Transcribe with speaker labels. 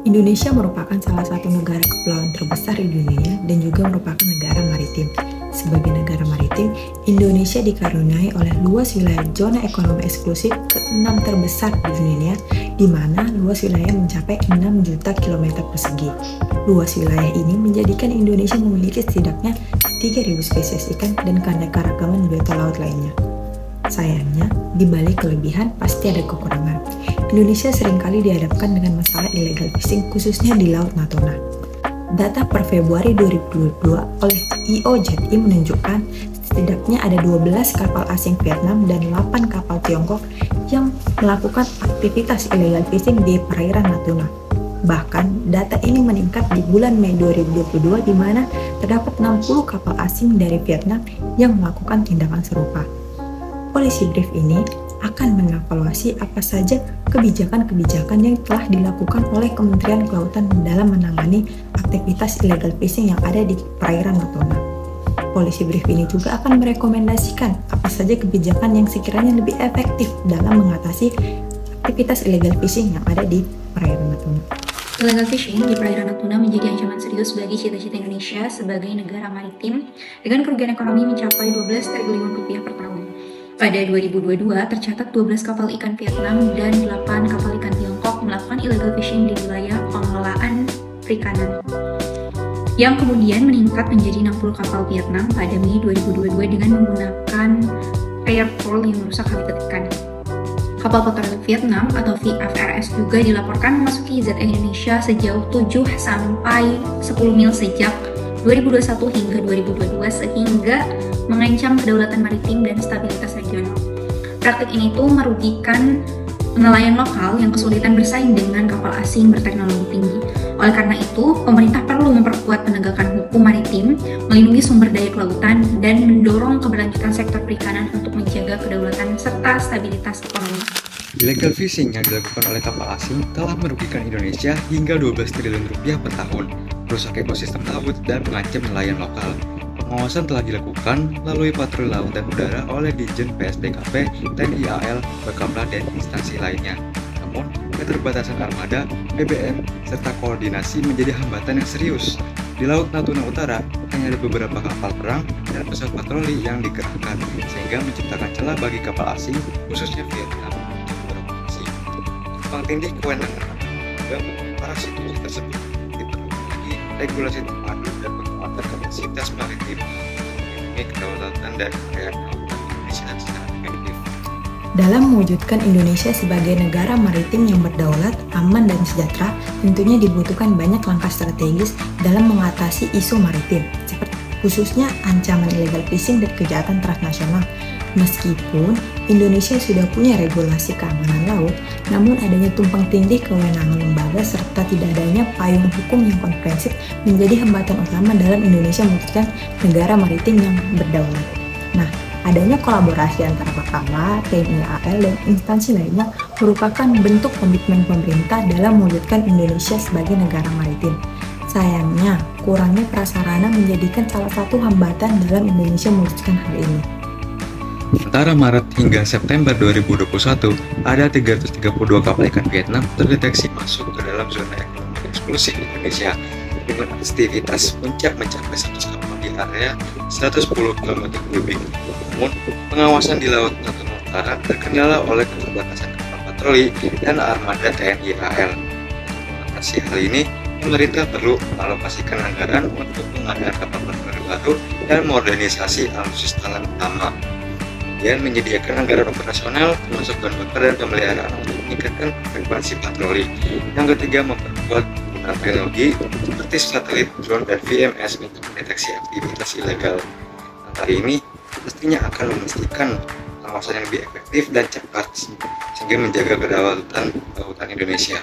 Speaker 1: Indonesia merupakan salah satu negara kepulauan terbesar di dunia dan juga merupakan negara maritim. Sebagai negara maritim, Indonesia dikaruniai oleh luas wilayah zona ekonomi eksklusif ke-6 terbesar di dunia, di mana luas wilayah mencapai 6 juta kilometer persegi. Luas wilayah ini menjadikan Indonesia memiliki setidaknya 3.000 spesies ikan dan keanekaragaman biota laut lainnya. Sayangnya, di balik kelebihan pasti ada kekurangan. Indonesia seringkali dihadapkan dengan masalah illegal fishing khususnya di Laut Natuna. Data per Februari 2022 oleh IOJI menunjukkan setidaknya ada 12 kapal asing Vietnam dan 8 kapal Tiongkok yang melakukan aktivitas illegal fishing di perairan Natuna. Bahkan, data ini meningkat di bulan Mei 2022 di mana terdapat 60 kapal asing dari Vietnam yang melakukan tindakan serupa. Polisi Brief ini akan mengevaluasi apa saja kebijakan-kebijakan yang telah dilakukan oleh Kementerian Kelautan dalam menangani aktivitas illegal fishing yang ada di perairan Natuna. Polisi Brief ini juga akan merekomendasikan apa saja kebijakan yang sekiranya lebih efektif dalam mengatasi aktivitas illegal fishing yang ada di perairan Natuna.
Speaker 2: Illegal fishing di perairan Natuna menjadi ancaman serius bagi cita-cita Indonesia sebagai negara maritim dengan kerugian ekonomi mencapai 12 triliun rupiah per tahun. Pada 2022, tercatat 12 kapal ikan Vietnam dan 8 kapal ikan Tiongkok melakukan illegal fishing di wilayah pengelolaan perikanan, yang kemudian meningkat menjadi 60 kapal Vietnam pada Mei 2022 dengan menggunakan air troll yang merusak habitat ikan. Kapal patroli Vietnam atau VFRS juga dilaporkan memasuki ZE Indonesia sejauh 7 sampai 10 mil sejak 2021 hingga 2022 sehingga mengancam kedaulatan maritim dan stabilitas regional. Praktik ini tuh merugikan nelayan lokal yang kesulitan bersaing dengan kapal asing berteknologi tinggi. Oleh karena itu, pemerintah perlu memperkuat penegakan hukum maritim, melindungi sumber daya kelautan, dan mendorong keberlanjutan sektor perikanan untuk menjaga kedaulatan serta stabilitas ekonomi.
Speaker 3: Illegal fishing yang dilakukan oleh kapal asing telah merugikan Indonesia hingga 12 triliun rupiah per tahun, merusak ekosistem laut dan mengancam nelayan lokal. Pengawasan telah dilakukan melalui patroli laut dan udara oleh Ditjen PSDKP, TNI AL, Bakamla, dan instansi lainnya. Namun, keterbatasan armada, BBM, serta koordinasi menjadi hambatan yang serius. Di Laut Natuna Utara, hanya ada beberapa kapal perang dan pesawat patroli yang dikerahkan, sehingga menciptakan celah bagi kapal asing, khususnya Vietnam, untuk beroperasi. Tumpang tindih kewenangan juga para situasi tersebut diperlukan lagi regulasi terpadu dan penguatan kapasitas maritim untuk kedaulatan dan kekayaan kelautan Indonesia secara efektif.
Speaker 1: Dalam mewujudkan Indonesia sebagai negara maritim yang berdaulat, aman, dan sejahtera, tentunya dibutuhkan banyak langkah strategis dalam mengatasi isu maritim, seperti khususnya ancaman illegal fishing dan kejahatan transnasional. Meskipun Indonesia sudah punya regulasi keamanan laut, namun adanya tumpang tindih kewenangan lembaga serta tidak adanya payung hukum yang komprehensif menjadi hambatan utama dalam Indonesia mewujudkan negara maritim yang berdaulat. Nah, adanya kolaborasi antara Bakamla, TNI AL, dan instansi lainnya merupakan bentuk komitmen pemerintah dalam mewujudkan Indonesia sebagai negara maritim. Sayangnya, kurangnya prasarana menjadikan salah satu hambatan dalam Indonesia mewujudkan hal ini.
Speaker 3: Antara Maret hingga September 2021, ada 332 kapal ikan Vietnam terdeteksi masuk ke dalam zona ekonomi eksklusif Indonesia, dengan aktivitas puncak mencapai 100 kapal di area 110 km3. Namun, pengawasan di Laut Natuna Utara terkendala oleh keterbatasan kapal patroli dan armada TNI AL. Untuk mengatasi hal ini, pemerintah perlu mengalokasikan anggaran untuk pengadaan kapal patroli baru dan modernisasi alutsista utama. Kemudian menyediakan anggaran operasional termasuk bahan bakar dan pemeliharaan untuk meningkatkan frekuensi patroli. Yang ketiga, memperkuat penggunaan teknologi seperti satelit, drone, dan VMS untuk mendeteksi aktivitas ilegal. Langkah ini pastinya akan memastikan pengawasan yang lebih efektif dan cepat sehingga menjaga kedaulatan Indonesia.